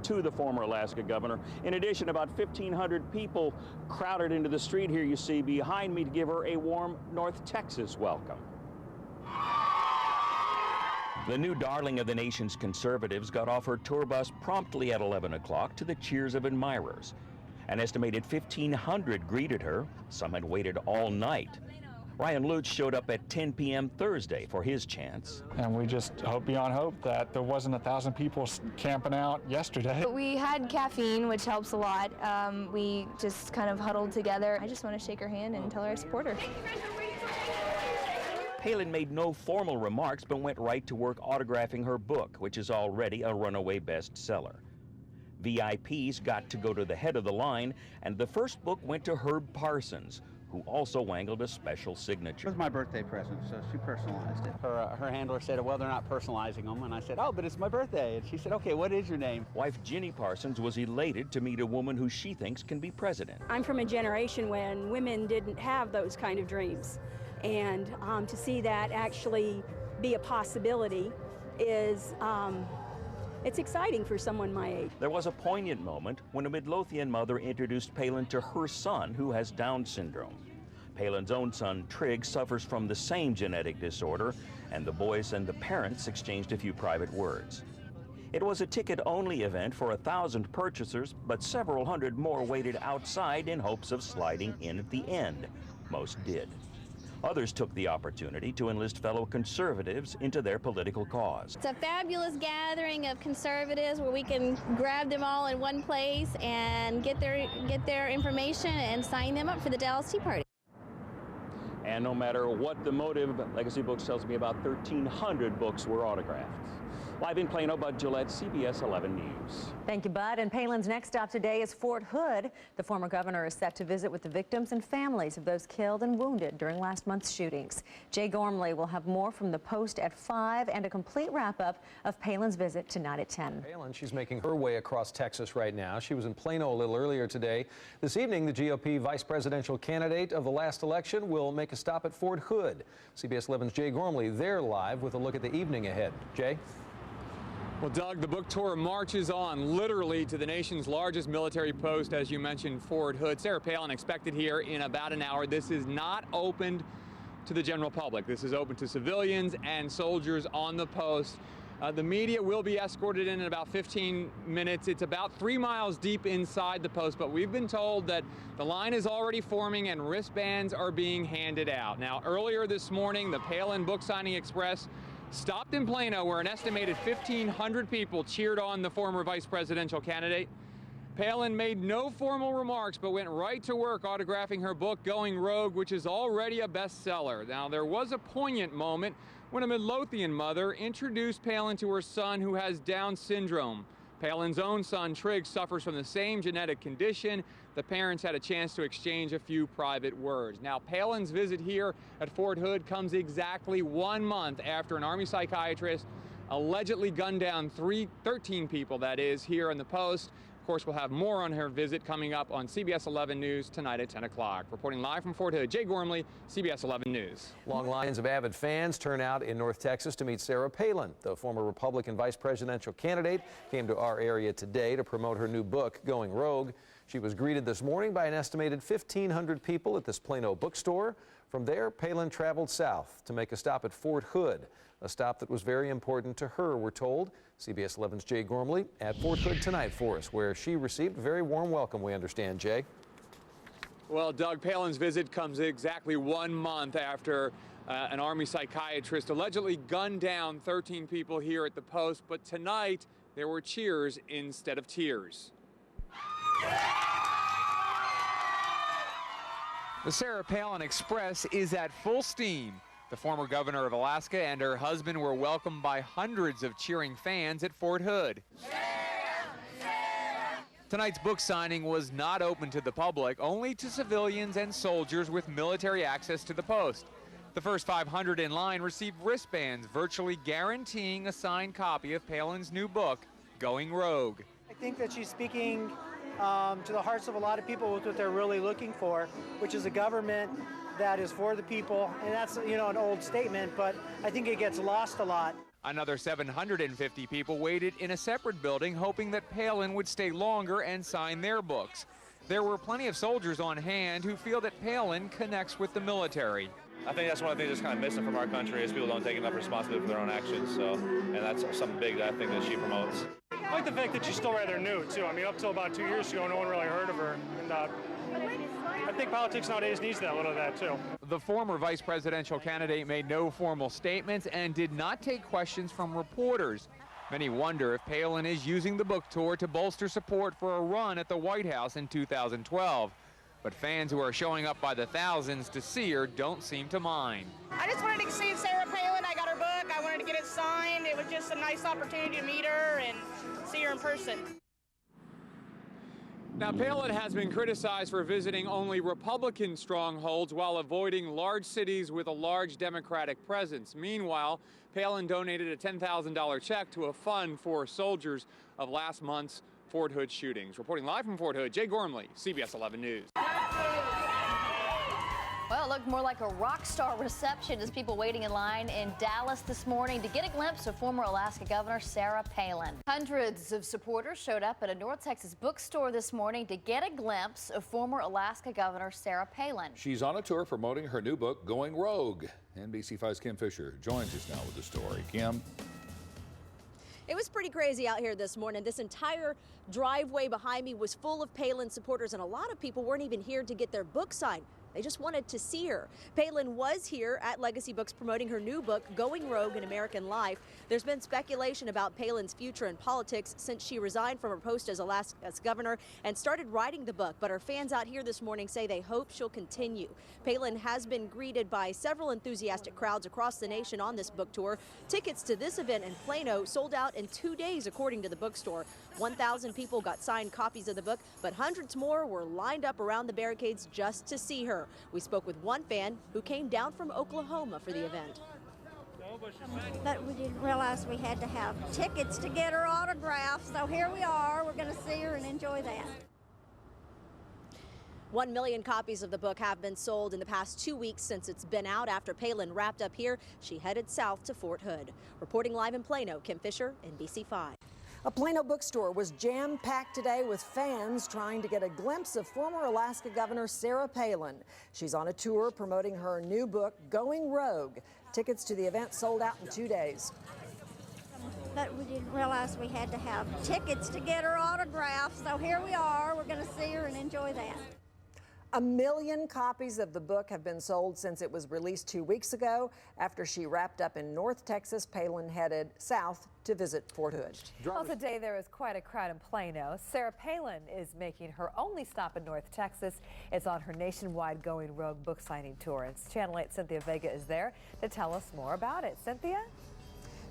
to the former Alaska governor. In addition, about 1,500 people crowded into the street here you see behind me to give her a warm North Texas welcome. The new darling of the nation's conservatives got off her tour bus promptly at 11 o'clock to the cheers of admirers. An estimated 1,500 greeted her. Some had waited all night. Ryan Lutz showed up at 10 p.m. Thursday for his chance. And we just hope beyond hope that there wasn't 1,000 people camping out yesterday. We had caffeine, which helps a lot. We just kind of huddled together. I just want to shake her hand and tell her I support her. Palin made no formal remarks, but went right to work autographing her book, which is already a runaway bestseller. VIPs got to go to the head of the line, and the first book went to Herb Parsons, who also wangled a special signature. It was my birthday present, so she personalized it. Her handler said, well, they're not personalizing them, and I said, oh, but it's my birthday. And she said, okay, what is your name? Wife Ginny Parsons was elated to meet a woman who she thinks can be president. I'm from a generation when women didn't have those kind of dreams, and to see that actually be a possibility is it's exciting for someone my age. There was a poignant moment when a Midlothian mother introduced Palin to her son, who has Down syndrome. Palin's own son, Trigg, suffers from the same genetic disorder, and the boys and the parents exchanged a few private words. It was a ticket-only event for 1,000 purchasers, but several hundred more waited outside in hopes of sliding in at the end. Most did. Others took the opportunity to enlist fellow conservatives into their political cause. It's a fabulous gathering of conservatives where we can grab them all in one place and get their information and sign them up for the Dallas Tea Party. And no matter what the motive, Legacy Books tells me about 1,300 books were autographed. Live in Plano, Bud Gillette, CBS 11 News. Thank you, Bud. And Palin's next stop today is Fort Hood. The former governor is set to visit with the victims and families of those killed and wounded during last month's shootings. Jay Gormley will have more from the Post at 5 and a complete wrap-up of Palin's visit tonight at 10. Palin, she's making her way across Texas right now. She was in Plano a little earlier today. This evening, the GOP vice presidential candidate of the last election will make a stop at Fort Hood. CBS 11's Jay Gormley there live with a look at the evening ahead. Jay? Well, Doug, the book tour marches on literally to the nation's largest military post, as you mentioned, Fort Hood. Sarah Palin expected here in about an hour. This is not opened to the general public. This is open to civilians and soldiers on the post. The media will be escorted in about 15 minutes. It's about 3 miles deep inside the post, but we've been told that the line is already forming and wristbands are being handed out. Now, earlier this morning, the Palin Book Signing Express stopped in Plano, where an estimated 1,500 people cheered on the former vice presidential candidate. Palin made no formal remarks, but went right to work autographing her book, Going Rogue, which is already a bestseller. Now, there was a poignant moment when a Midlothian mother introduced Palin to her son, who has Down syndrome. Palin's own son, Trigg, suffers from the same genetic condition. The parents had a chance to exchange a few private words. Now, Palin's visit here at Fort Hood comes exactly 1 month after an Army psychiatrist allegedly gunned down 13 people, that is, here in the post. Of course, we'll have more on her visit coming up on CBS 11 News tonight at 10 o'clock. Reporting live from Fort Hood, Jay Gormley, CBS 11 News. Long lines of avid fans turn out in North Texas to meet Sarah Palin. The former Republican vice presidential candidate came to our area today to promote her new book, Going Rogue. She was greeted this morning by an estimated 1,500 people at this Plano bookstore. From there, Palin traveled south to make a stop at Fort Hood, a stop that was very important to her, we're told. CBS 11's Jay Gormley at Fort Hood tonight for us, where she received a very warm welcome, we understand. Jay? Well, Doug, Palin's visit comes exactly 1 month after an Army psychiatrist allegedly gunned down 13 people here at the post, but tonight there were cheers instead of tears. The Sarah Palin Express is at full steam. The former governor of Alaska and her husband were welcomed by hundreds of cheering fans at Fort Hood. Tonight's book signing was not open to the public, only to civilians and soldiers with military access to the post. The first 500 in line received wristbands, virtually guaranteeing a signed copy of Palin's new book, Going Rogue. I think that she's speaking to the hearts of a lot of people with what they're really looking for, which is a government that is for the people. And that's, you know, an old statement, but I think it gets lost a lot. Another 750 people waited in a separate building, hoping that Palin would stay longer and sign their books. There were plenty of soldiers on hand who feel that Palin connects with the military. I think that's one of the things that's kind of missing from our country is people don't take enough responsibility for their own actions. So, and that's something big that I think that she promotes. I like the fact that she's still rather new, too. I mean, up till about 2 years ago, no one really heard of her. And I think politics nowadays needs that little of that, too. The former vice presidential candidate made no formal statements and did not take questions from reporters. Many wonder if Palin is using the book tour to bolster support for a run at the White House in 2012. But fans who are showing up by the thousands to see her don't seem to mind. I just wanted to see Sarah Palin. I got her book. I wanted to get it signed. It was just a nice opportunity to meet her and see her in person. Now, Palin has been criticized for visiting only Republican strongholds while avoiding large cities with a large Democratic presence. Meanwhile, Palin donated a $10,000 check to a fund for soldiers of last month's Fort Hood shootings. Reporting live from Fort Hood, Jay Gormley, CBS 11 News. Well, it looked more like a rock star reception as people waiting in line in Dallas this morning to get a glimpse of former Alaska Governor Sarah Palin. Hundreds of supporters showed up at a North Texas bookstore this morning to get a glimpse of former Alaska Governor Sarah Palin. She's on a tour promoting her new book, Going Rogue. NBC5's Kim Fisher joins us now with the story. Kim? It was pretty crazy out here this morning. This entire driveway behind me was full of Palin supporters, and a lot of people weren't even here to get their book signed. They just wanted to see her. Palin was here at Legacy Books promoting her new book, Going Rogue in American Life. There's been speculation about Palin's future in politics since she resigned from her post as Alaska's governor and started writing the book. But her fans out here this morning say they hope she'll continue. Palin has been greeted by several enthusiastic crowds across the nation on this book tour. Tickets to this event in Plano sold out in 2 days, according to the bookstore. 1,000 people got signed copies of the book, but hundreds more were lined up around the barricades just to see her. We spoke with one fan who came down from Oklahoma for the event. But we didn't realize we had to have tickets to get her autograph, so here we are. We're going to see her and enjoy that. 1 million copies of the book have been sold in the past 2 weeks since it's been out. After Palin wrapped up here, she headed south to Fort Hood. Reporting live in Plano, Kim Fisher, NBC5. A Plano bookstore was jam-packed today with fans trying to get a glimpse of former Alaska Governor Sarah Palin. She's on a tour promoting her new book, Going Rogue. Tickets to the event sold out in 2 days. But we didn't realize we had to have tickets to get her autograph, so here we are. We're going to see her and enjoy that. 1 million copies of the book have been sold since it was released 2 weeks ago. After she wrapped up in North Texas, Palin headed south to visit Fort Hood. Well, today there is quite a crowd in Plano. Sarah Palin is making her only stop in North Texas. It's on her nationwide Going Rogue book signing tour. And Channel 8's Cynthia Vega is there to tell us more about it. Cynthia?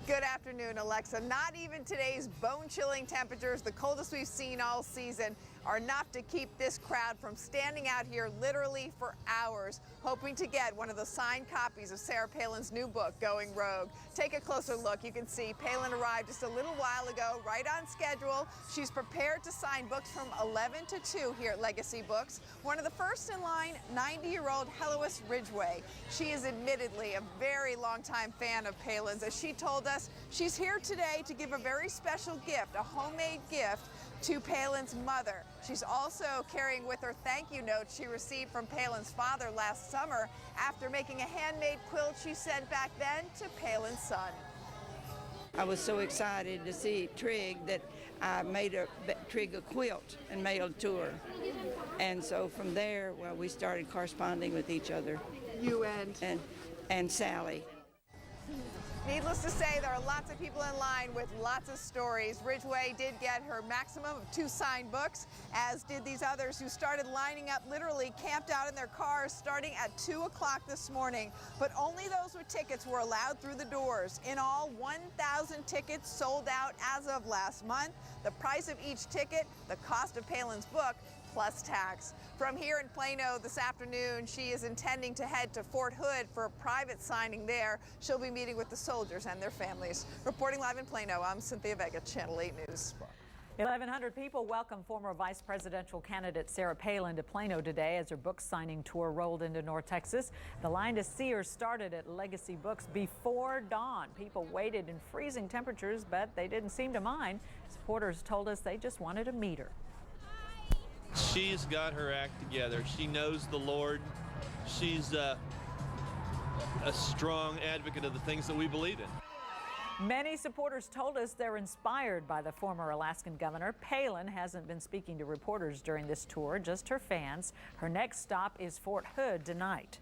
Good afternoon, Alexa. Not even today's bone-chilling temperatures, the coldest we've seen all season, are enough to keep this crowd from standing out here literally for hours, hoping to get one of the signed copies of Sarah Palin's new book, Going Rogue. Take a closer look. You can see Palin arrived just a little while ago, right on schedule. She's prepared to sign books from 11 to 2 here at Legacy Books. One of the first in line, 90-year-old Helois Ridgway. She is admittedly a very long-time fan of Palin's. As she told us, she's here today to give a very special gift, a homemade gift, to Palin's mother. She's also carrying with her thank you note she received from Palin's father last summer after making a handmade quilt she sent back then to Palin's son. I was so excited to see Trig that I made Trig a quilt and mailed to her. And so from there, well, we started corresponding with each other. You and Sally. Needless to say, there are lots of people in line with lots of stories. Ridgway did get her maximum of 2 signed books, as did these others who started lining up, literally camped out in their cars starting at 2 o'clock this morning. But only those with tickets were allowed through the doors. In all, 1,000 tickets sold out as of last month. The price of each ticket, the cost of Palin's book, plus tax. From here in Plano this afternoon, she is intending to head to Fort Hood for a private signing there. She'll be meeting with the soldiers and their families. Reporting live in Plano, I'm Cynthia Vega, Channel 8 News. 1,100 people welcomed former vice presidential candidate Sarah Palin to Plano today as her book signing tour rolled into North Texas. The line to see her started at Legacy Books before dawn. People waited in freezing temperatures, but they didn't seem to mind. Supporters told us they just wanted to meet her. She's got her act together. She knows the Lord. She's a strong advocate of the things that we believe in. Many supporters told us they're inspired by the former Alaskan governor. Palin hasn't been speaking to reporters during this tour, just her fans. Her next stop is Fort Hood tonight.